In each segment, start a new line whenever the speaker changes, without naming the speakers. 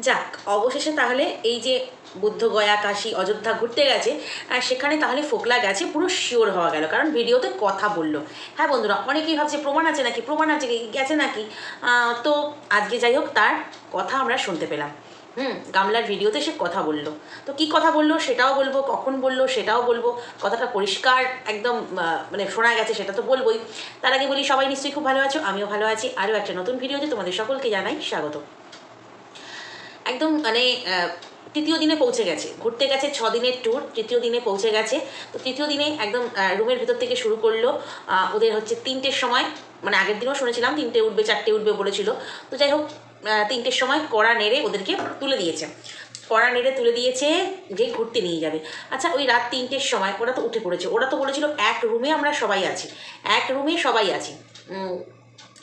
যাক, অবশেষে তাহলে এই যে বুদ্ধগয়া, কাশী, অযোধ্যা ঘুরতে গেছে, সেখানে তাহলে ফোকলা গেছে পুরো শিওর হওয়া গেল, কারণ ভিডিওতে কথা বললো। হ্যাঁ বন্ধুরা, অনেকেই ভাবছে প্রমাণ আছে নাকি, প্রমাণ আছে গেছে নাকি। তো আজকে যাই হোক তার কথা আমরা শুনতে পেলাম। গামলার ভিডিওতে সে কথা বললো। তো কি কথা বললো সেটাও বলবো, কখন বললো সেটাও বলবো। কথাটা পরিষ্কার একদম মানে শোনা গেছে, সেটা তো বলবোই। তার আগে বলি, সবাই নিশ্চয়ই খুব ভালো আছো, আমিও ভালো আছি। আরও একটা নতুন ভিডিওতে তোমাদের সকলকে জানাই স্বাগত। একদম মানে তৃতীয় দিনে পৌঁছে গেছে, ঘুরতে গেছে 6 দিনের ট্যুর, তৃতীয় দিনে পৌঁছে গেছে। তো তৃতীয় দিনে একদম রুমের ভেতর থেকে শুরু করলো। ওদের হচ্ছে 3টের সময়, মানে আগের দিনও শুনেছিলাম 3টে উঠবে 4টে উঠবে বলেছিল। তো যাই হোক 3টের সময় কড়া নেড়ে ওদেরকে তুলে দিয়েছে, কড়া নেড়ে তুলে দিয়েছে যে ঘুরতে নিয়ে যাবে। আচ্ছা, ওই রাত 3টের সময় ওরা তো উঠে পড়েছে। ওরা তো বলেছিল এক রুমে আমরা সবাই আছি, এক রুমে সবাই আছি।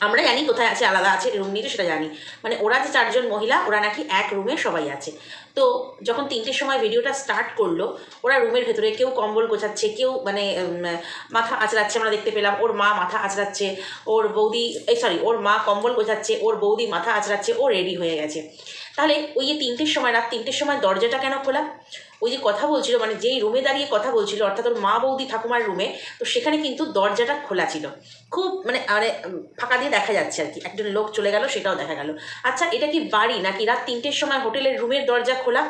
আমরা জানি কোথায় আছে, আলাদা আছে রুম নিতে, সেটা জানি। মানে ওরা যে 4জন মহিলা, ওরা নাকি এক রুমে সবাই আছে। তো যখন 3টের সময় ভিডিওটা স্টার্ট করলো, ওরা রুমের ভেতরে কেউ কম্বল গোছাচ্ছে, কেউ মানে মাথা আঁচড়াচ্ছে, আমরা দেখতে পেলাম। ওর মা মাথা আঁচড়াচ্ছে, ওর বৌদি ওর মা কম্বল গোছাচ্ছে, ওর বৌদি মাথা আঁচড়াচ্ছে, ও রেডি হয়ে গেছে। তাহলে ওই যে 3টের সময়, রাত 3টের সময় দরজাটা কেন খোলা? ওই যে কথা বলছিল, মানে যেই রুমে দাঁড়িয়ে কথা বলছিল, অর্থাৎ ওর মা বৌদি ঠাকুমার রুমে, তো সেখানে কিন্তু দরজাটা খোলা ছিল। খুব মানে মানে ফাঁকা দিয়ে দেখা যাচ্ছে আর কি, একজন লোক চলে গেল সেটাও দেখা গেল। আচ্ছা, এটা কি বাড়ি নাকি রাত 3টের সময় হোটেলের রুমের দরজা খোলা?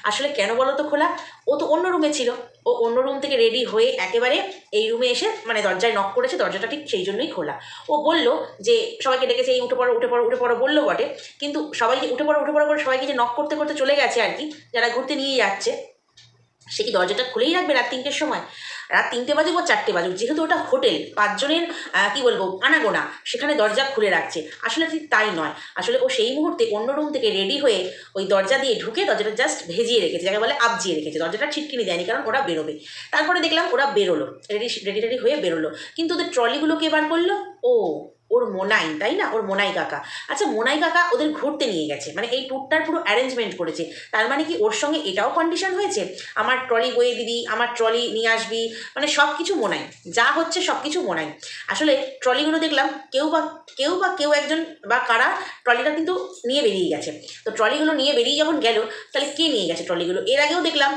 আসলে কেন বলো তো খোলা? ও তো অন্য রুমে ছিল, ও অন্য রুম থেকে রেডি হয়ে একেবারে এই রুমে এসে মানে দরজায় নক করেছে, দরজাটা ঠিক সেই জন্যই খোলা। ও বললো যে সবাইকে ডেকেছে, এই উঠে পড়ো উঠে পড়ো উঠে পড়ো বললো বটে, কিন্তু সবাইকে উঠে পড়ো উঠে পড়ো করে সবাইকে যে নক করতে করতে চলে গেছে আর কি, যারা ঘুরতে নিয়ে যাচ্ছে, সে কি দরজাটা খুলেই রাখবে রাত 3টের সময়? রাত 3টে বাজুক বা 4টে বাজুক, যেহেতু ওটা হোটেল, 5জনের কি বলবো আনাগোনা, সেখানে দরজা খুলে রাখছে। আসলে ঠিক তাই নয়, আসলে ও সেই মুহূর্তে অন্য রুম থেকে রেডি হয়ে ওই দরজা দিয়ে ঢুকে দরজাটা জাস্ট ভেজিয়ে রেখেছে, যাকে বলে আবজিয়ে রেখেছে। দরজাটা ছিটকিনি দেয়নি, কারণ ওরা বেরোবে। তারপরে দেখলাম ওরা বেরোলো, রেডি হয়ে বেরোলো, কিন্তু ওদের ট্রলিগুলো কে বার করলো? ও ওর মোনাই, তাই না? ওর মোনাই কাকা। আচ্ছা, মোনাই কাকা ওদের ঘুরতে নিয়ে গেছে, মানে এই ট্যুরটার পুরো অ্যারেঞ্জমেন্ট করেছে। তার মানে কি ওর সঙ্গে এটাও কন্ডিশন হয়েছে, আমার ট্রলি বয়ে দিবি, আমার ট্রলি নিয়ে আসবি, মানে সব কিছু মোনাই, যা হচ্ছে সব কিছু মোনাই। আসলে ট্রলিগুলো দেখলাম কেউ একজন বা কারা ট্রলিটা কিন্তু নিয়ে বেরিয়ে গেছে। তো ট্রলিগুলো নিয়ে বেরিয়ে যখন গেল, তাহলে কে নিয়ে গেছে ট্রলিগুলো? এর আগেও দেখলাম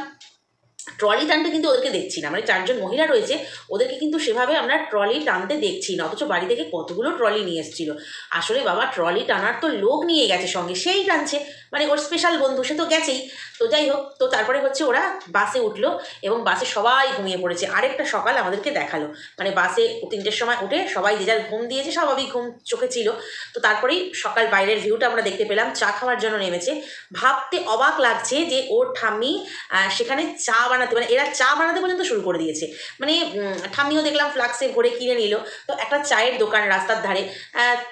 ট্রলি টানতে, কিন্তু ওদেরকে দেখছি না, মানে 4জন মহিলা রয়েছে, ওদেরকে কিন্তু সেভাবে আমরা ট্রলি টানতে দেখছি না, অথচ বাড়ি থেকে কতগুলো ট্রলি নিয়ে এসেছিল। আসলে বাবা, ট্রলি টানার তো লোক নিয়ে গেছে সঙ্গে, সেই টানছে, মানে ওর স্পেশাল বন্ধু, সে তো গেছেই। তো যাই হোক, তো তারপরে হচ্ছে ওরা বাসে উঠলো, এবং বাসে সবাই ঘুমিয়ে পড়েছে। আরেকটা সকাল আমাদেরকে দেখালো, মানে বাসে 3টের সময় উঠে সবাই যে যার ঘুম দিয়েছে, স্বাভাবিক ঘুম চোখে ছিল। তো তারপরেই সকাল বাইরের ভিউটা আমরা দেখতে পেলাম, চা খাওয়ার জন্য নেমেছে। ভাবতে অবাক লাগছে যে ওর ঠাম্মি সেখানে চা বানাতে, মানে এরা চা বানাতে পর্যন্ত শুরু করে দিয়েছে। মানে ঠাম্মিও দেখলাম ফ্লাক্সে ভরে কিনে নিল। তো একটা চায়ের দোকান রাস্তার ধারে,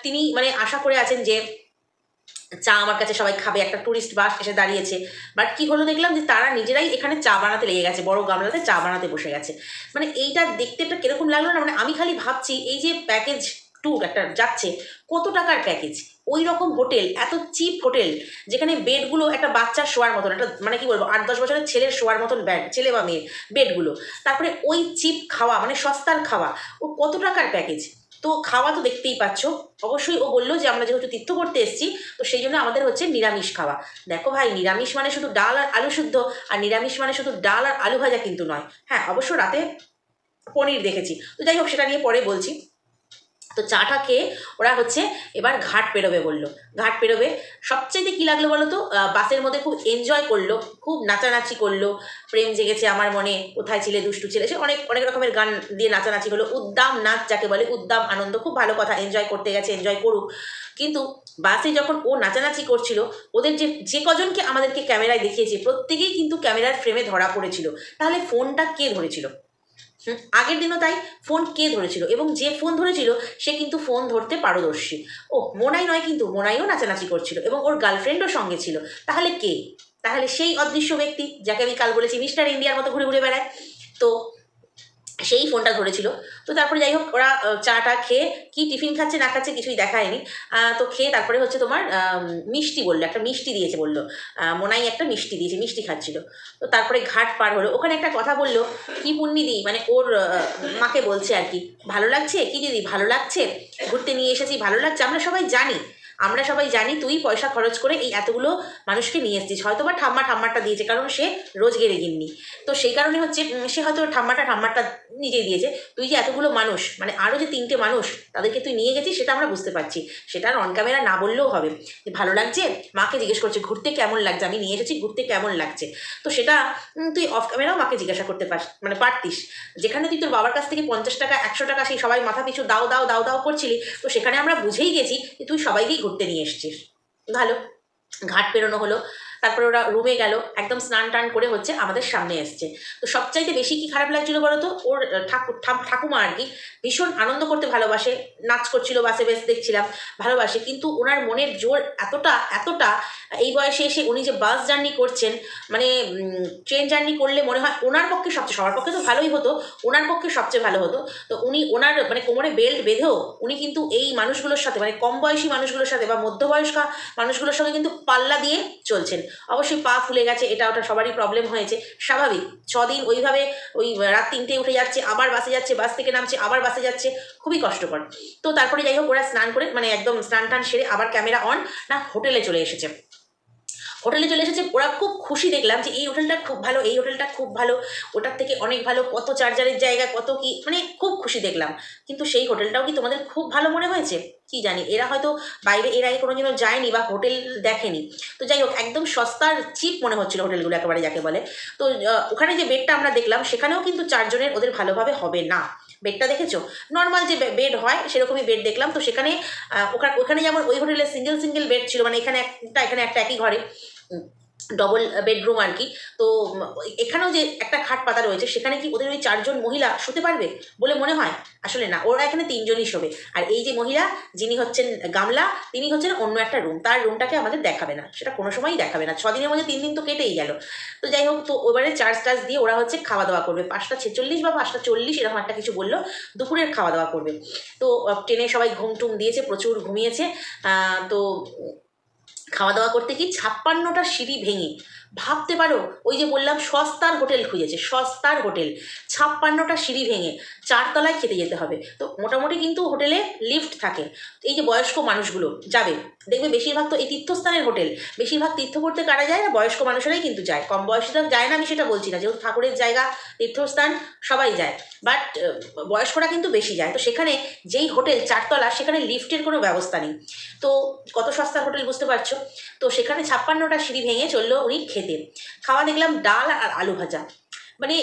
তিনি মানে আশা করে আছেন যে চা আমার কাছে সবাই খাবে, একটা টুরিস্ট বাস এসে দাঁড়িয়েছে। বাট কি হলো, দেখলাম যে তারা নিজেরাই এখানে চা বানাতে লেগে গেছে, বড় গামলাতে চা বানাতে বসে গেছে। মানে এইটা দেখতে একটা কিরকম লাগলো না, মানে আমি খালি ভাবছি এই যে প্যাকেজ ট্যুর একটা যাচ্ছে, কত টাকার প্যাকেজ, ওই রকম হোটেল, এত চিপ হোটেল, যেখানে বেডগুলো একটা বাচ্চার শোয়ার মতন, একটা মানে কি বলবো 8-10 বছরের ছেলের শোয়ার মতন বেড, ছেলে বা মেয়ের বেডগুলো, তারপরে ওই চিপ খাওয়া, মানে সস্তার খাওয়া, ও কত টাকার প্যাকেজ। তো খাওয়া তো দেখতেই পাচ্ছ। অবশ্যই ও বললো যে আমরা যেহেতু তীর্থ করতে এসেছি, তো সেই জন্য আমাদের হচ্ছে নিরামিষ খাওয়া। দেখো ভাই, নিরামিষ মানে শুধু ডাল আর আলু শুদ্ধ, আর নিরামিষ মানে শুধু ডাল আর আলু ভাজা কিন্তু নয়। হ্যাঁ, অবশ্য রাতে পনির দেখেছি, তো যাই হোক সেটা নিয়ে পরে বলছি। তো চাটা খেয়ে ওরা হচ্ছে এবার ঘাট পেরোবে বললো, ঘাট পেরোবে। সবচাইতে কী লাগলো বলো তো, বাসের মধ্যে খুব এনজয় করলো, খুব নাচানাচি করলো। প্রেম জেগেছে আমার মনে, কোথায় ছিলে দুষ্টু ছেলে, সে অনেক অনেক রকমের গান দিয়ে নাচানাচি হলো, উদ্দাম নাচ যাকে বলে, উদ্দাম আনন্দ, খুব ভালো কথা, এনজয় করতে গেছে, এনজয় করুক। কিন্তু বাসে যখন ও নাচানাচি করছিল, ওদের যে কজনকে আমাদেরকে ক্যামেরায় দেখিয়েছে, প্রত্যেকেই কিন্তু ক্যামেরার ফ্রেমে ধরা পড়েছিল। তাহলে ফোনটা কে ধরেছিল? আগের দিনও তাই, ফোন কে ধরেছিল, এবং যে ফোন ধরেছিল সে কিন্তু ফোন ধরতে পারদর্শী। ও মোনাই নয়, কিন্তু মোনাইও নাচানাচি করছিল, এবং ওর গার্লফ্রেন্ডও সঙ্গে ছিল। তাহলে কে? তাহলে সেই অদৃশ্য ব্যক্তি যাকে আমি কাল বলেছি মিস্টার ইন্ডিয়ার মতো ঘুরে ঘুরে বেড়ায়, তো সেই ফোনটা ধরেছিল। তো তারপরে যাই হোক, ওরা চাটা খেয়ে, কি টিফিন খাচ্ছে না খাচ্ছে কিছুই দেখায়নি। তো খেয়ে তারপরে হচ্ছে তোমার মিষ্টি বললো, একটা মিষ্টি দিয়েছে বললো, মোনাই একটা মিষ্টি দিয়েছে, মিষ্টি খাচ্ছিল। তো তারপরে ঘাট পার হলো, ওখানে একটা কথা বললো, কি পুণ্যিদি, মানে ওর মাকে বলছে আর কি, ভালো লাগছে কি দিদি, ভালো লাগছে, ঘুরতে নিয়ে এসেছি, ভালো লাগছে, আমরা সবাই জানি আমরা সবাই জানি তুই পয়সা খরচ করে এই এতগুলো মানুষকে নিয়ে এসেছিস, হয়তো বা ঠাম্মাটা দিয়েছে, কারণ সে রোজগেরে গিন্নি, তো সেই কারণে হচ্ছে সে হয়তো ঠাম্মাটা নিজেই দিয়েছে। তুই যে এতগুলো মানুষ, মানে আরও যে 3টে মানুষ তাদেরকে তুই নিয়ে গেছিস, সেটা আমরা বুঝতে পারছি, সেটা অন ক্যামেরা না বললেও হবে। ভালো লাগছে, মাকে জিজ্ঞেস করছে ঘুরতে কেমন লাগছে, আমি নিয়ে এসেছি ঘুরতে কেমন লাগছে, তো সেটা তুই অফ ক্যামেরাও মাকে জিজ্ঞাসা করতে পারতিস। যেখানে তুই তোর বাবার কাছ থেকে 50 টাকা 100 টাকা সেই সবাই মাথা পিছু দাও দাও দাও দাও করছিলি, তো সেখানে আমরা বুঝেই গেছি যে তুই সবাইকেই ঘুরতে নিয়ে এসছিস। ভালো, ঘাট পেরোনো হলো, তারপরে ওরা রুমে গেল, একদম স্নান টান করে হচ্ছে আমাদের সামনে এসছে। তো সবচাইতে বেশি কি খারাপ লাগছিল বলো তো, ওর ঠাকুমা আর কি ভীষণ আনন্দ করতে ভালোবাসে, নাচ করছিল বাসে, বেশ দেখছিলাম ভালোবাসে, কিন্তু ওনার মনের জোর এতটা এই বয়সে এসে উনি যে বাস জার্নি করছেন, মানে ট্রেন জার্নি করলে মনে হয় ওনার পক্ষে সবচেয়ে, সবার পক্ষে তো ভালোই হতো, ওনার পক্ষে সবচেয়ে ভালো হতো। তো উনি ওনার মানে কোমরে বেল্ট বেঁধেও উনি কিন্তু এই মানুষগুলোর সাথে, মানে কম বয়সী মানুষগুলোর সাথে বা মধ্যবয়স্কা মানুষগুলোর সঙ্গে কিন্তু পাল্লা দিয়ে চলছেন। অবশ্যই পা ফুলে গেছে, এটা ওটা সবারই প্রবলেম হয়েছে, স্বাভাবিক। 6 দিন ওইভাবে ওই রাত 3টে উঠে যাচ্ছে, আবার বাসে যাচ্ছে, বাস থেকে নামছে, আবার বাসে যাচ্ছে, খুবই কষ্টকর। তো তারপরে যাই হোক ওরা স্নান করে, মানে একদম স্নান টান সেরে আবার ক্যামেরা অন, না হোটেলে চলে এসেছে। ওরা খুব খুশি, দেখলাম যে এই হোটেলটা খুব ভালো, এই হোটেলটা খুব ভালো, ওটার থেকে অনেক ভালো, কত চার্জারের জায়গা, কত কি, মানে খুব খুশি দেখলাম। কিন্তু সেই হোটেলটাও কি তোমাদের খুব ভালো মনে হয়েছে? কি জানি, এরা হয়তো বাইরে এর আগে কোনোদিনও যায়নি বা হোটেল দেখেনি। তো যাই হোক, একদম সস্তার চিপ মনে হচ্ছিল হোটেলগুলো একেবারে যাকে বলে। তো ওখানে যে বেডটা আমরা দেখলাম সেখানেও কিন্তু 4 জনের ওদের ভালোভাবে হবে না। বেডটা দেখেছো, নর্মাল যে বেড হয় সেরকমই বেড দেখলাম। তো সেখানে ওখানে যেমন ওই হোটেলে সিঙ্গেল বেড ছিল, মানে এখানে একটা একই ঘরে ডবল বেডরুম আর কি। তো এখানেও যে একটা খাট পাতা রয়েছে, সেখানে কি ওদের ওই 4 জন মহিলা শুতে পারবে বলে মনে হয়? আসলে না, ওরা এখানে 3 জনই শোবে। আর এই যে মহিলা যিনি হচ্ছেন গামলা, তিনি হচ্ছেন অন্য একটা রুম, তার রুমটাকে আমাদের দেখাবে না, সেটা কোনো সময়ই দেখাবে না। 6 দিনের মধ্যে 3 দিন তো কেটেই গেল। তো যাই হোক, তো ওবারে চার্জ দিয়ে ওরা হচ্ছে খাওয়া দাওয়া করবে, 5:46 বা 5:40 এরকম একটা কিছু বললো, দুপুরের খাওয়া দাওয়া করবে। তো ট্রেনে সবাই ঘুম টুম দিয়েছে, প্রচুর ঘুমিয়েছে। তো খাওয়া দাওয়া করতে কি 56টা সিঁড়ি ভেঙে, ভাবতে পারো, ওই যে বললাম সস্তার হোটেল খুঁজেছে, সস্তার হোটেল, 56টা সিঁড়ি ভেঙে 4 তলায় খেতে যেতে হবে। তো মোটামুটি কিন্তু হোটেলে লিফট থাকে, এই যে বয়স্ক মানুষগুলো যাবে, দেখবে বেশিরভাগ তো এই তীর্থস্থানের হোটেল, বেশিরভাগ তীর্থ করতে কারা যায় না, বয়স্ক মানুষেরাই কিন্তু যায়, কম বয়সীরা যায় না, আমি সেটা বলছি না, যেহেতু ঠাকুরের জায়গা, তীর্থস্থান, সবাই যায়, বাট বয়স্করা কিন্তু বেশি যায়। তো সেখানে যেই হোটেল 4 তলা, সেখানে লিফটের কোনো ব্যবস্থা নেই। তো কত সস্তার হোটেল বুঝতে পারছো। তো সেখানে 56টা সিঁড়ি ভেঙে চললো উনি খেতে। খাওয়া দেখলাম ডাল আর আলু ভাজা, মানে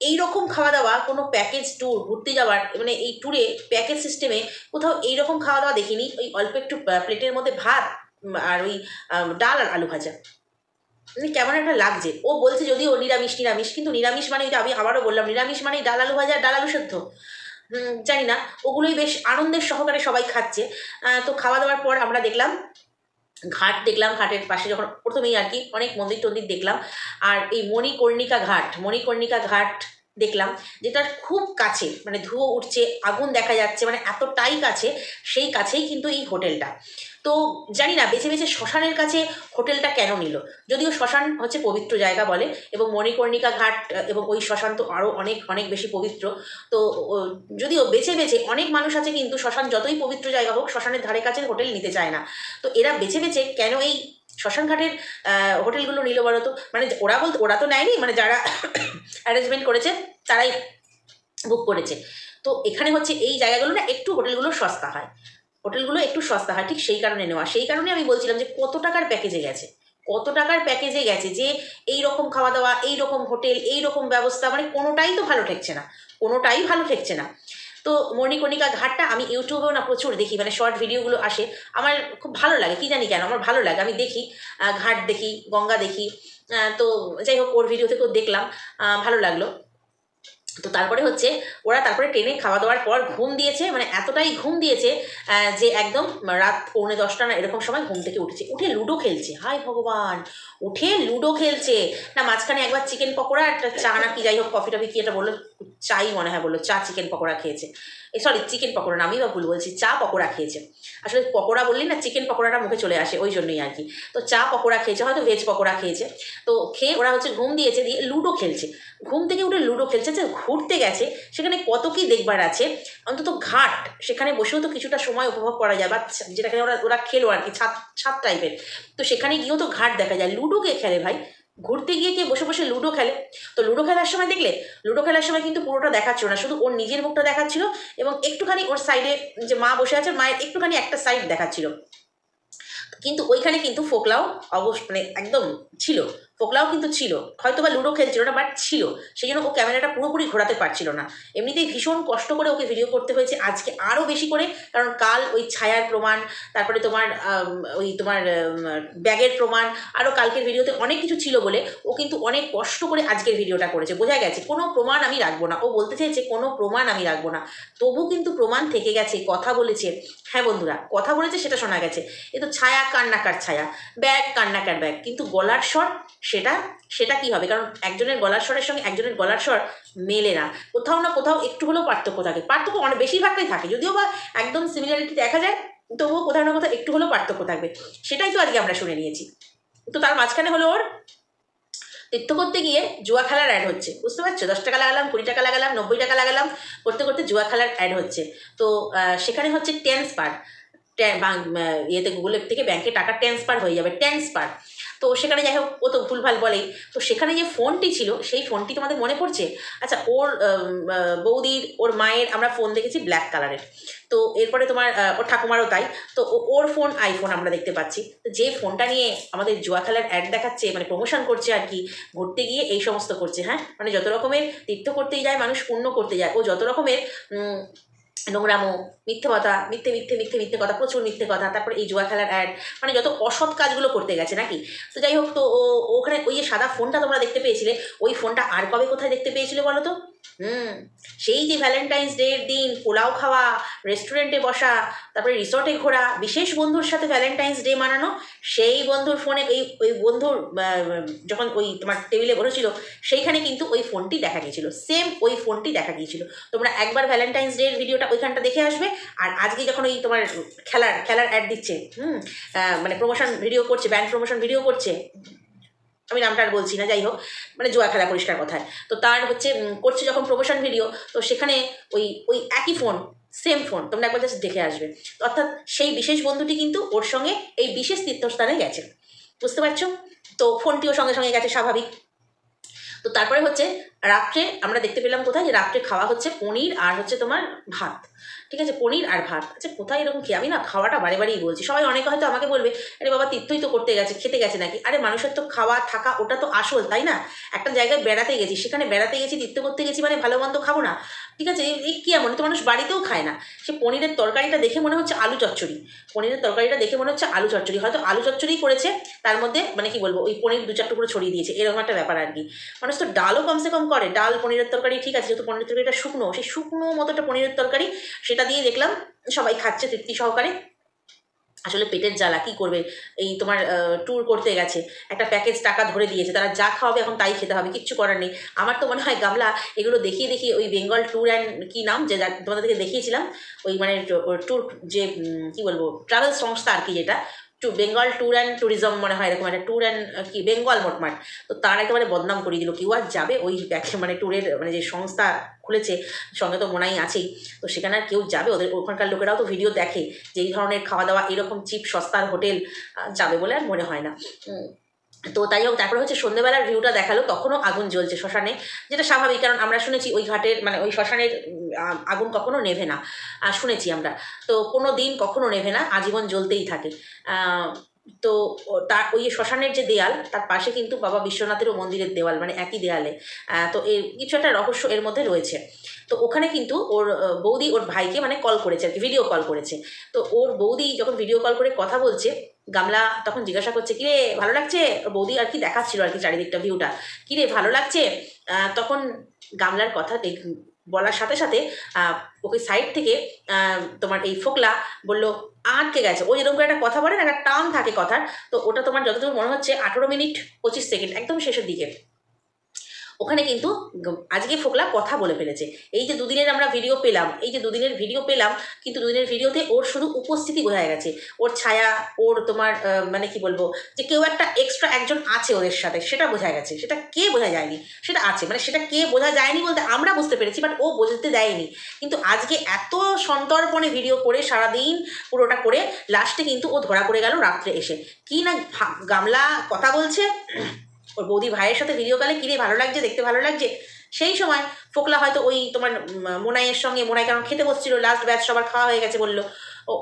এইরকম খাওয়া দাওয়া কোনো প্যাকেজ ট্যুর ঘুরতে যাওয়ার, মানে এই ট্যুরে প্যাকেজ সিস্টেমে কোথাও এইরকম খাওয়া দাওয়া দেখিনি। ওই অল্প একটু প্লেটের মধ্যে ভাত আর ওই ডাল আর আলু ভাজা, মানে কেমন একটা লাগছে। ও বলছে যদিও নিরামিষ, কিন্তু নিরামিষ মানে, আমি আবারও বললাম, নিরামিষ মানে ডাল আলু ভাজা, ডাল আলু সেদ্ধ, জানি না, ওগুলোই বেশ আনন্দের সহকারে সবাই খাচ্ছে। তো খাওয়া দাওয়ার পর আমরা দেখলাম ঘাট, দেখলাম ঘাটের পাশে যখন প্রথমেই আর কি অনেক মন্দির টন্দির দেখলাম, আর এই মণিকর্ণিকা ঘাট দেখলাম, যেটার খুব কাছে, মানে ধুয়ো উঠছে, আগুন দেখা যাচ্ছে, মানে এতটাই কাছে, সেই কাছেই কিন্তু এই হোটেলটা। তো জানি না বেছে বেছে শ্মশানের কাছে হোটেলটা কেন নিল, যদিও শ্মশান হচ্ছে পবিত্র জায়গা বলে, এবং মণিকর্ণিকা ঘাট এবং ওই শ্মশান তো আরও অনেক অনেক বেশি পবিত্র। তো যদিও বেছে বেছে অনেক মানুষ আছে, কিন্তু শ্মশান যতই পবিত্র জায়গা হোক, শ্মশানের ধারে কাছে হোটেল নিতে চায় না। তো এরা বেছে বেছে কেন এই শ্মশান ঘাটের হোটেলগুলো নিল বলো তো? মানে ওরা তো নেয়নি, মানে যারা অ্যারেঞ্জমেন্ট করেছে তারাই বুক করেছে। তো এখানে হচ্ছে এই জায়গাগুলো না একটু হোটেলগুলো সস্তা হয়, ঠিক সেই কারণে নেওয়া। সেই কারণে আমি বলছিলাম যে কত টাকার প্যাকেজে গেছে, যে এই রকম খাওয়া দাওয়া, এই রকম হোটেল, এই রকম ব্যবস্থা, মানে কোনোটাই ভালো ঠেকছে না। তো মণিকর্ণিকা ঘাটটা আমি ইউটিউবেও না প্রচুর দেখি, মানে শর্ট ভিডিওগুলো আসে, আমার খুব ভালো লাগে, কি জানি কেন আমার ভালো লাগে, আমি দেখি, ঘাট দেখি, গঙ্গা দেখি। তো যাই হোক, ওর ভিডিও থেকেও দেখলাম, ভালো লাগলো। তো তারপরে হচ্ছে ওরা তারপরে ট্রেনে খাওয়া দাওয়ার পর ঘুম দিয়েছে, মানে এতটাই ঘুম দিয়েছে যে একদম রাত 9:45 না এরকম সময় ঘুম থেকে উঠে লুডো খেলছে। হায় ভগবান, উঠে লুডো খেলছে না, মাঝখানে একবার চিকেন পকোড়া, একটা চা না কি যাই হোক, কফি টফি কি এটা বললো, চাই মনে হয় বললো, চা চিকেন পকোড়া খেয়েছে। সরি, চিকেন পকোড়া না, আমি বা ভুল বলছি, চা পকোড়া খেয়েছে। আসলে পকোড়া বললি না, চিকেন পকোড়াটা মুখে চলে আসে, ওই জন্যই আর কি। তো চা পকোড়া খেয়েছে, হয়তো ভেজ পকোড়া খেয়েছে। তো খেয়ে ওরা হচ্ছে ঘুম দিয়েছে, দিয়ে লুডো খেলছে। ঘুম থেকে উঠে লুডো খেলছে, যে ঘুরতে গেছে সেখানে কত কি দেখবার আছে। অন্তত ঘাট, সেখানে বসেও তো কিছুটা সময় উপভোগ করা যায়, বা যেটাকে ওরা ওরা খেলো আর কি, ছাদ ছাদ টাইপের। তো সেখানে গিয়েও তো ঘাট দেখা যায়। লুডো কে খেলে ভাই? ঘুরতে গিয়ে কে বসে বসে লুডো খেলে? তো লুডো খেলার সময় দেখলে, লুডো খেলার সময় কিন্তু পুরোটা দেখাচ্ছিল না, শুধু ওর নিজের মুখটা দেখাচ্ছিল, এবং একটুখানি ওর সাইডে যে মা বসে আছে, মায়ের একটুখানি একটা সাইড দেখাচ্ছিল। কিন্তু ওইখানে কিন্তু ফোকলাও মানে একদম ছিল, ফোকলাও কিন্তু ছিল, হয়তো বা লুডো খেলছিল না, বাট ছিল। সেই জন্য ও ক্যামেরাটা পুরোপুরি ঘোরাতে পারছিল না। এমনিতেই ভীষণ কষ্ট করে ওকে ভিডিও করতে হয়েছে, আজকে আরও বেশি করে, কারণ কাল ওই ছায়ার প্রমাণ, তারপরে তোমার ওই তোমার ব্যাগের প্রমাণ, আরও কালকের ভিডিওতে অনেক কিছু ছিল বলে ও কিন্তু অনেক কষ্ট করে আজকের ভিডিওটা করেছে। বোঝা গেছে কোনো প্রমাণ আমি রাখবো না, ও বলতে চেয়েছে কোনো প্রমাণ আমি রাখবো না, তবু কিন্তু প্রমাণ থেকে গেছে, কথা বলেছে। হ্যাঁ বন্ধুরা, কথা বলেছে, সেটা শোনা গেছে। এ তো ছায়া কান্নাকার ছায়া, ব্যাগ কান্নাকার ব্যাগ, কিন্তু গলার স্বর সেটা সেটা কি হবে? কারণ একজনের গলার স্বরের সঙ্গে একজনের গলার স্বর মেলে না, কোথাও না কোথাও একটু হলেও পার্থক্য থাকে। পার্থক্য অনেক বেশিরভাগটাই থাকে, যদিও বা একদম সিমিলারিটি দেখা যায়, তবুও কোথাও না কোথাও একটু হলেও পার্থক্য থাকবে। সেটাই তো আজকে আমরা শুনে নিয়েছি। তো তার মাঝখানে হলো ওর তীর্থ করতে গিয়ে জুয়া খেলার অ্যাড হচ্ছে, বুঝতে পারছো? 10 টাকা লাগালাম, 20 টাকা লাগালাম, 90 টাকা লাগালাম, করতে করতে জুয়া খেলার অ্যাড হচ্ছে। তো সেখানে হচ্ছে ট্রান্সফার, ইয়েতে গুগলের থেকে ব্যাংকে টাকা ট্রান্সফার হয়ে যাবে, ট্রান্সফার। তো সেখানে যাই হোক, ও তো ভুলভাল বলেই। তো সেখানে যে ফোনটি ছিল, সেই ফোনটি তোমাদের মনে পড়ছে? আচ্ছা, ওর বৌদির, ওর মায়ের আমরা ফোন দেখেছি ব্ল্যাক কালারের। তো এরপরে তোমার ওর ঠাকুমারও তাই। তো ওর ফোন আইফোন আমরা দেখতে পাচ্ছি। তো যে ফোনটা নিয়ে আমাদের জুয়া খেলার অ্যাড দেখাচ্ছে, মানে প্রমোশন করছে আর কি, ঘুরতে গিয়ে এই সমস্ত করছে। হ্যাঁ, মানে যত রকমের তীর্থ করতেই যায় মানুষ, পুণ্য করতে যায়, ও যত রকমের নোংরামো, মিথ্যে কথা, মিথ্যে মিথ্যে মিথ্যে মিথ্যে কথা, প্রচুর মিথ্যে কথা, তারপরে এই জুয়া খেলার অ্যাড, মানে যত অসৎ কাজগুলো করতে গেছে নাকি। তো যাই হোক, তো ওখানে ওই যে সাদা ফোনটা তোমরা দেখতে পেয়েছিলে, ওই ফোনটা আর কবে কোথায় দেখতে পেয়েছিলে বলো তো? সেই যে ভ্যালেন্টাইন্স ডে এর দিন পোলাও খাওয়া, রেস্টুরেন্টে বসা, তারপরে রিসর্টে ঘোরা, বিশেষ বন্ধুর সাথে ভ্যালেন্টাইন্স ডে মানানো, সেই বন্ধুর ফোনে ওই বন্ধুর যখন ওই তোমার টেবিলে বসেছিল, সেইখানে কিন্তু ওই ফোনটি দেখা গিয়েছিল, সেম ওই ফোনটি দেখা গিয়েছিল। তোমরা একবার ভ্যালেন্টাইন্স ডে এর ভিডিওটা ওইখানটা দেখে আসবে, আর আজকে যখন ওই তোমার খেলার অ্যাড দিচ্ছে, মানে প্রমোশন ভিডিও করছে, ব্যান্ড প্রমোশন ভিডিও করছে, আমি নামটা আর বলছি না, যাই হোক, মানে জুয়া খেলা পরিষ্কার কথায়। তো তার হচ্ছে করছে যখন প্রমোশন ভিডিও, তো সেখানে ওই ওই একই ফোন, সেম ফোন, তোমরা একবার জাস্ট দেখে আসবে। অর্থাৎ সেই বিশেষ বন্ধুটি কিন্তু ওর সঙ্গে এই বিশেষ তীর্থস্থানে গেছে, বুঝতে পারছো? তো ফোনটিও সঙ্গে সঙ্গে গেছে, স্বাভাবিক। তো তারপরে হচ্ছে রাত্রে আমরা দেখতে পেলাম কোথায়, যে রাত্রে খাওয়া হচ্ছে পনির আর হচ্ছে তোমার ভাত। ঠিক আছে, পনির আর ভাত। আচ্ছা, কোথায় এরকম খেয়ে, আমি না খাওয়াটা বারে বারেই বলছি, সবাই অনেকে হয়তো আমাকে বলবে, আরে বাবা তীর্থই তো করতে গেছে, খেতে গেছে নাকি? আরে মানুষের তো খাওয়া থাকা ওটা তো আসল, তাই না? একটা জায়গায় বেড়াতে গেছি, সেখানে বেড়াতে গেছি, তীর্থ করতে গেছি, মানে ভালো মন্দ খাবো না? ঠিক আছে, এই কি এমন তো মানুষ বাড়িতেও খায় না? সে পনিরের তরকারিটা দেখে মনে হচ্ছে আলু চচ্চড়ি, পনিরের তরকারিটা দেখে মনে হচ্ছে আলু চচ্চড়ি, হয়তো আলু চচ্চড়ি করেছে, তার মধ্যে মানে কি বলবো, ওই পনির 2-4 টুকরো ছড়িয়ে দিয়েছে, এরকম একটা ব্যাপার আর কি। মানুষ তো ডালও কমসে কম করে, ডাল পনিরের তরকারি, ঠিক আছে, যেহেতু পনিরের তরকারিটা শুকনো, সেই শুকনো মতো একটা পনিরের তরকারি, সেটা দিয়ে দেখলাম সবাই খাচ্ছে তৃপ্তি সহকারে। আসলে পেটের জ্বালা, কী করবে, এই তোমার ট্যুর করতে গেছে, একটা প্যাকেজ টাকা ধরে দিয়েছে, তারা যা খাওয়াবে এখন তাই খেতে হবে, কিচ্ছু করার নেই। আমার তো মনে হয় গামলা এগুলো দেখিয়ে দেখিয়ে ওই বেঙ্গল ট্যুর অ্যান্ড কী নাম, যে তোমাদেরকে দেখিয়েছিলাম, ওই মানে ট্যুর, যে কী বলবো, ট্রাভেল সংস্থা আর কি, যেটা বেঙ্গল ট্যুর অ্যান্ড ট্যুরিজম মনে হয়, এরকম একটা ট্যুর অ্যান্ড কি বেঙ্গল মোটমাট। তো তার একেবারে বদনাম করিয়ে দিল, কেউ আর যাবে ওই মানে ট্যুরের মানে যে সংস্থা খুলেছে, সঙ্গে তো মনাই আছেই, তো সেখানে আর কেউ যাবে? ওদের ওখানকার লোকেরাও তো ভিডিও দেখে যে এই ধরনের খাওয়া দাওয়া, এরকম চিপ সস্তার হোটেল যাবে বলে আর মনে হয় না। তো তাই হোক, তারপরে হচ্ছে সন্ধ্যেবেলার ভিউটা দেখালো, তখনও আগুন জ্বলছে শ্মশানে, যেটা স্বাভাবিক, কারণ আমরা শুনেছি ওই ঘাটের মানে ওই শ্মশানের আগুন কখনো নেভে না, শুনেছি আমরা। তো কোনো দিন কখনো নেভে না, আজীবন জ্বলতেই থাকে। তো তার ওই শ্মশানের যে দেয়াল, তার পাশে কিন্তু বাবা বিশ্বনাথেরও মন্দিরের দেওয়াল, মানে একই দেয়ালে। তো এর কিছু একটা রহস্য এর মধ্যে রয়েছে। তো ওখানে কিন্তু ওর বৌদি ওর ভাইকে মানে কল করেছে আর কি, ভিডিও কল করেছে। তো ওর বৌদি যখন ভিডিও কল করে কথা বলছে, গামলা তখন জিজ্ঞাসা করছে, কিরে ভালো লাগছে? ওর বৌদি আর কি দেখাচ্ছিল আর কি চারিদিকটা ভিউটা, কিরে ভালো লাগছে? তখন গামলার কথা বলার সাথে সাথে ওকে সাইড থেকে তোমার এই ফোকলা বলল, আটকে গেছে। ও যেরকম করে একটা কথা বলে না, একটা টার্ম থাকে কথার, তো ওটা তোমার যতটুকু মনে হচ্ছে 18 মিনিট 25 সেকেন্ড, একদম শেষের দিকে ওখানে কিন্তু আজকে ফোকলা কথা বলে ফেলেছে। এই যে দুদিনের আমরা ভিডিও পেলাম, এই যে দুদিনের ভিডিও পেলাম, কিন্তু দুদিনের ভিডিওতে ওর শুধু উপস্থিতি বোঝা গেছে, ওর ছায়া, ওর তোমার মানে কি বলবো, যে কেউ একটা এক্সট্রা একজন আছে ওদের সাথে, সেটা বোঝা গেছে। সেটা কে বোঝা যায়নি, সেটা আছে, মানে সেটা কে বোঝা যায়নি বলতে আমরা বুঝতে পেরেছি, বাট ও বোঝাতে দেয়নি। কিন্তু আজকে এত সন্তর্পণে ভিডিও করে সারাদিন পুরোটা করে লাস্টে কিন্তু ও ধরা পড়ে গেল রাত্রে এসে। কি না গামলা কথা বলছে ওর বৌদি ভাইয়ের সাথে ভিডিও কলে, কিরে ভালো লাগছে, দেখতে ভালো লাগছে। সেই সময় ফোকলা হয়তো ওই তোমার মোনাইয়ের সঙ্গে, মোনাই কারণ খেতে বসছিল, লাস্ট ব্যাচ সবার খাওয়া হয়ে গেছে বললো,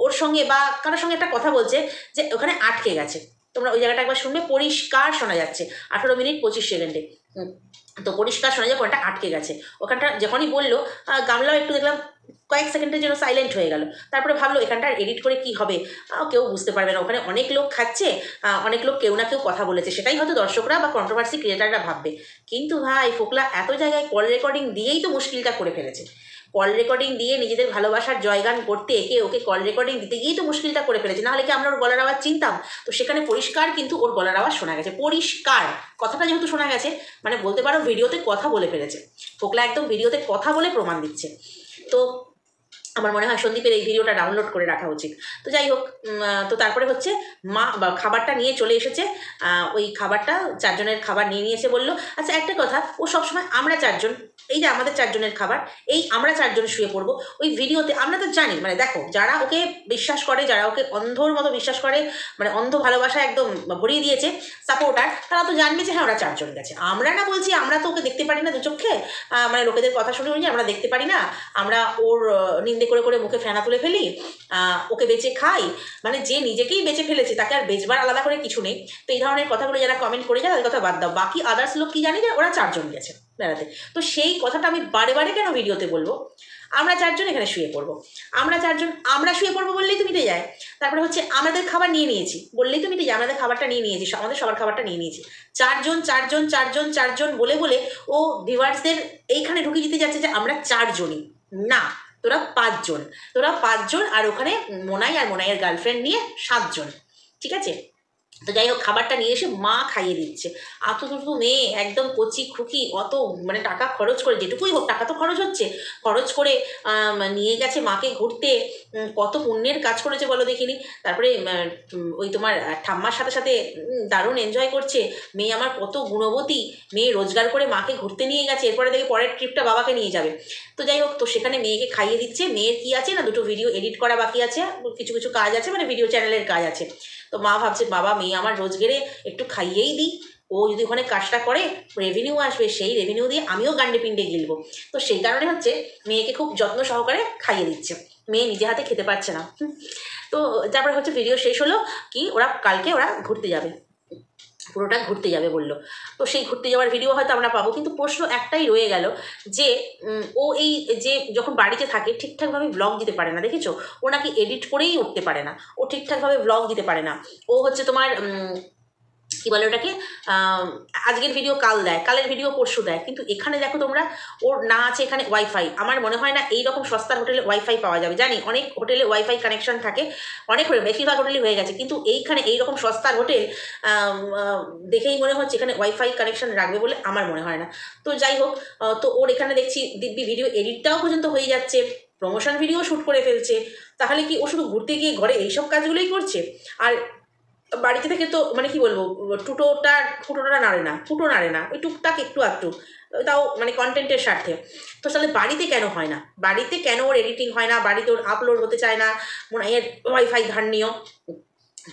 ওর সঙ্গে বা কারোর সঙ্গে একটা কথা বলছে যে ওখানে আটকে গেছে। তোমরা ওই জায়গাটা একবার শুনবে, পরিষ্কার শোনা যাচ্ছে 18 মিনিট 25 সেকেন্ডে। তো পরিষ্কার শোনা যায় ওখানটা আটকে গেছে। ওখানটা যখনই বললো গামলাও একটু দেখলাম কয়েক সেকেন্ডের জন্য সাইলেন্ট হয়ে গেল। তারপরে ভাবলো এখানটা এডিট করে কি হবে, কেউ বুঝতে পারবে না, ওখানে অনেক লোক খাচ্ছে, অনেক লোক কেউ না কেউ কথা বলেছে, সেটাই হয়তো দর্শকরা বা কন্ট্রোভার্সি ক্রিয়েটাররা ভাববে। কিন্তু ভাই ফোকলা এত জায়গায় কল রেকর্ডিং দিয়েই তো মুশকিলটা করে ফেলেছে। কল রেকর্ডিং দিয়ে নিজেদের ভালোবাসার জয়গান করতে একে ওকে কল রেকর্ডিং দিতে গিয়েই তো মুশকিলটা করে ফেলেছে। নাহলে কি আমরা ওর গলার আওয়াজ চিনতাম? তো সেখানে পরিষ্কার কিন্তু ওর গলার আওয়াজ শোনা গেছে, পরিষ্কার কথাটা যেহেতু শোনা গেছে, মানে বলতে পারো ভিডিওতে কথা বলে ফেলেছে। ফোকলা একদম ভিডিওতে কথা বলে প্রমাণ দিচ্ছে। তো আমার মনে হয় সন্দীপের এই ভিডিওটা ডাউনলোড করে রাখা উচিত। তো যাই হোক, তো তারপরে হচ্ছে মা বা খাবারটা নিয়ে চলে এসেছে। ওই খাবারটা 4 জনের খাবার নিয়ে নিয়েছে বললো। আচ্ছা একটা কথা, ও সবসময় আমরা 4 জন, এই যে আমাদের 4 জনের খাবার, এই আমরা 4 জন শুয়ে পড়বো ওই ভিডিওতে। আমরা তো জানি, মানে দেখো যারা ওকে বিশ্বাস করে, যারা ওকে অন্ধর মতো বিশ্বাস করে, মানে অন্ধ ভালোবাসা একদম ভরিয়ে দিয়েছে সাপোর্টার, তারা তো জানবে যে হ্যাঁ ওরা 4 জন গেছে। আমরা না বলছি, আমরা তো ওকে দেখতে পারি না দু চোখে, মানে লোকেদের কথা শুনে শুনে আমরা দেখতে পারি না, আমরা ওর নিন্দে করে করে মুখে ফেনা তুলে ফেলি, ওকে বেঁচে খাই। মানে যে নিজেকেই বেঁচে ফেলেছে তাকে আর বেচবার আলাদা করে কিছু নেই। তো এই ধরনের কথাগুলো যারা কমেন্ট করে যায় তাদের কথা বাদ দাও, বাকি আদার্স লোক কি জানি যে ওরা 4 জন গেছে বেড়াতে। তো সেই কথাটা আমি বারে বারে কেন ভিডিওতে বলবো? আমরা 4 জন এখানে শুয়ে পড়বো, আমরা 4 জন আমরা শুয়ে পড়বো বললেই তো মিটে যায়। তারপরে হচ্ছে আমাদের খাবার নিয়ে নিয়েছি বললেই তো মিটে যায়, আমাদের খাবারটা নিয়ে নিয়েছি, আমাদের সবার খাবারটা নিয়ে নিয়েছি। 4 জন 4 জন 4 জন 4 জন বলে বলে ও ভিউয়ার্সদের এইখানে ঢুকে দিতে যাচ্ছে যে আমরা 4 জনই না, তোরা 5 জন, তোরা 5 জন, আর ওখানে মোনাই আর মোনাইয়ের গার্লফ্রেন্ড নিয়ে 7 জন, ঠিক আছে? তো যাই হোক, খাবারটা নিয়ে এসে মা খাইয়ে দিচ্ছে। আতো দুটো মেয়ে একদম কচি খুকি, অত মানে টাকা খরচ করে, যেটুকুই হোক টাকা তো খরচ হচ্ছে, খরচ করে নিয়ে গেছে মাকে ঘুরতে। কত পুণ্যের কাজ করেছে বলো দেখিনি। তারপরে ওই তোমার ঠাম্মার সাথে সাথে দারুণ এনজয় করছে। মেয়ে আমার কত গুণবতী, মেয়ে রোজগার করে মাকে ঘুরতে নিয়ে গেছে, এরপরে দেখে পরের ট্রিপটা বাবাকে নিয়ে যাবে। তো যাই হোক, তো সেখানে মেয়েকে খাইয়ে দিচ্ছে। মেয়ের কি আছে না, 2টো ভিডিও এডিট করা বাকি আছে, কিছু কিছু কাজ আছে, মানে ভিডিও চ্যানেলের কাজ আছে। তো মা ভাবছে বাবা মেয়ে আমার রোজগেরে একটু খাইয়েই দিই, ও যদি ওখানে কাজটা করে রেভিনিউ আসবে, সেই রেভিনিউ দিয়ে আমিও গান্ডে পিন্ডে গিলবো। তো সেই কারণে হচ্ছে মেয়েকে খুব যত্ন সহকারে খাইয়ে দিচ্ছে। মেয়ে নিজে হাতে খেতে পারছে না। তো তারপরে হচ্ছে ভিডিও শেষ হলো কি, কালকে ওরা ঘুরতে যাবে, পুরোটা ঘুরতে যাবে বললো। তো সেই ঘুরতে যাওয়ার ভিডিও হয়তো আমরা পাবো, কিন্তু প্রশ্ন একটাই রয়ে গেল যে ও এই যে যখন বাড়িতে থাকে ঠিকঠাকভাবে ব্লগ দিতে পারে না, দেখেছো? ও নাকি এডিট করেই উঠতে পারে না, ও ঠিকঠাকভাবে ব্লগ দিতে পারে না। ও হচ্ছে তোমার কী বলে ওটাকে, আজকের ভিডিও কাল দেয়, কালের ভিডিও পরশু দেয়। কিন্তু এখানে দেখো তোমরা, ওর না আছে এখানে ওয়াইফাই। আমার মনে হয় না এই রকম সস্তার হোটেলে ওয়াইফাই পাওয়া যাবে। জানি অনেক হোটেলে ওয়াইফাই কানেকশন থাকে, অনেক হোটেল, বেশিরভাগ হোটেলই হয়ে গেছে, কিন্তু এইখানে এইরকম সস্তার হোটেল দেখেই মনে হচ্ছে এখানে ওয়াইফাই কানেকশন রাখবে বলে আমার মনে হয় না। তো যাই হোক, তো ওর এখানে দেখছি দিব্যি ভিডিও এডিটটাও পর্যন্ত হয়ে যাচ্ছে, প্রমোশন ভিডিও শ্যুট করে ফেলছে। তাহলে কি ও শুধু ঘুরতে গিয়ে ঘরে এইসব কাজগুলোই করছে? আর বাড়িতে থেকে তো মানে কি বলবো, ফুটোটা নাড়ে না, ফুটো নাড়ে না, ওই টুকটাক একটু একটু, তাও মানে কন্টেন্টের স্বার্থে। তো তাহলে বাড়িতে কেন হয় না? বাড়িতে কেন ওর এডিটিং হয় না? বাড়িতে ওর আপলোড হতে চায় না? মনে হয় ওয়াইফাই ধার নিও।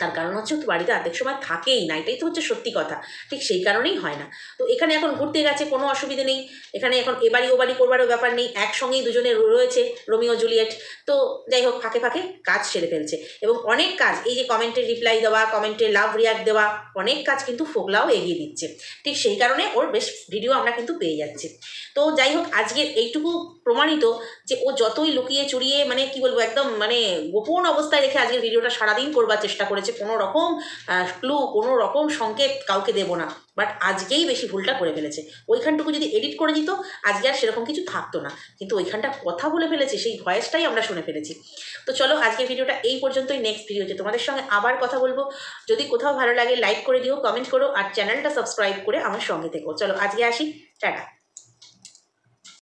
তার কারণ হচ্ছে তো বাড়িতে অর্ধেক সময় থাকেই না, এটাই তো হচ্ছে সত্যি কথা। ঠিক সেই কারণেই হয় না। তো এখানে এখন ঘুরতে গেছে, কোনো অসুবিধে নেই। এখানে এখন এবাড়ি ওবাড়ি করবারও ব্যাপার নেই, একসঙ্গেই দুজনে রয়েছে, রোমিও জুলিয়েট। তো যাই হোক, ফাঁকে ফাঁকে কাজ সেরে ফেলছে। এবং অনেক কাজ, এই যে কমেন্টের রিপ্লাই দেওয়া, কমেন্টে লাভ রিয়াক্ট দেওয়া, অনেক কাজ কিন্তু ফোকলাও এগিয়ে দিচ্ছে। ঠিক সেই কারণে ওর বেশ ভিডিও আমরা কিন্তু পেয়ে যাচ্ছি। তো যাই হোক, আজকের এইটুকু প্রমাণিত যে ও যতই লুকিয়ে চুরিয়ে, মানে কি বলবো, একদম মানে গোপন অবস্থায় রেখে আজকের ভিডিওটা সারাদিন করবার চেষ্টা করেছে, কোনো রকম ক্লু, কোনো রকম সংকেত কাউকে দেবো না, বাট আজকেই বেশি ভুলটা করে ফেলেছে। ওইখানটুকু যদি এডিট করে দিত আজকে আর সেরকম কিছু থাকতো না, কিন্তু ওইখানটা কথা বলে ফেলেছে, সেই ভয়েসটাই আমরা শুনে ফেলেছি। তো চলো আজকের ভিডিওটা এই পর্যন্তই। নেক্সট ভিডিওতে তোমাদের সঙ্গে আবার কথা বলবো। যদি কোথাও ভালো লাগে লাইক করে দিও, কমেন্ট করো, আর চ্যানেলটা সাবস্ক্রাইব করে আমার সঙ্গে থেকো। চলো আজকে আসি, টাটা।